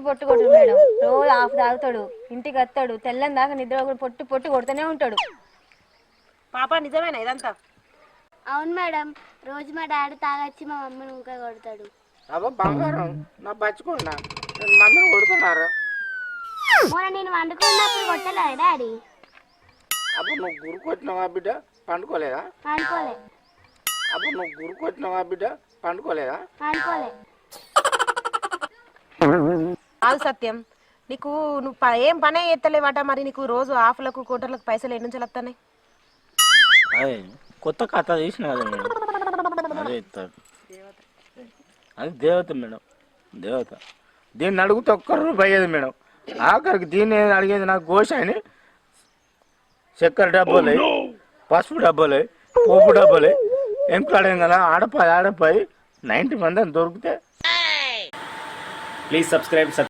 పొట్టు కొట్టు మేడం. రోజు హాఫ్ తాగుతాడు, ఇంటికి వస్తాడు, తెల్లని దాకా నిద్ర కూడా పొట్టు పొట్టు కొడుతూనే ఉంటాడు. పాప నిజమేనా ఇదంతా? అవును మేడం, రోజు మా డాడీ తాగొచ్చి మా మమ్మీని ఇంకా కొడతాడు. అబ్బా బంగారం, నా బచ్చుకున్నా మమ్మీని కొడుతున్నారా? మొన్న నేను వండుకున్నప్పుడు కొట్టలే డాడీ? అప్పుడు నువ్వు గురు కొట్టినావా బిడ్డ? పండుకోలేదా? అనుకోలే. అప్పుడు నువ్వు గురు కొట్టినావా బిడ్డ? పండుకోలేదా? అనుకోలే. కాదు సత్యం, నీకు నువ్వు ఏం పనే ఎత్తలేవాట, మరి నీకు రోజు ఆఫ్లకు కోటర్లకు పైసలు ఎన్ని నుంచి వస్తున్నాయి? అదే కొత్త కథ తీసిన కదా మేడం, అదే ఇస్తారు. అది దేవత మేడం, దేవత. దీన్ని అడిగితే ఒక్క రూపాయి అయ్యేది మేడం. ఆఖరికి దీన్ని అడిగేది నాకు గోష అని చక్కెర డబ్బాలు, పసుపు డబ్బాలు, పోపు డబ్బాలు ఎంకాడేం కదా. ఆడపాయి 90 మంది అని దొరికితే. Please subscribe.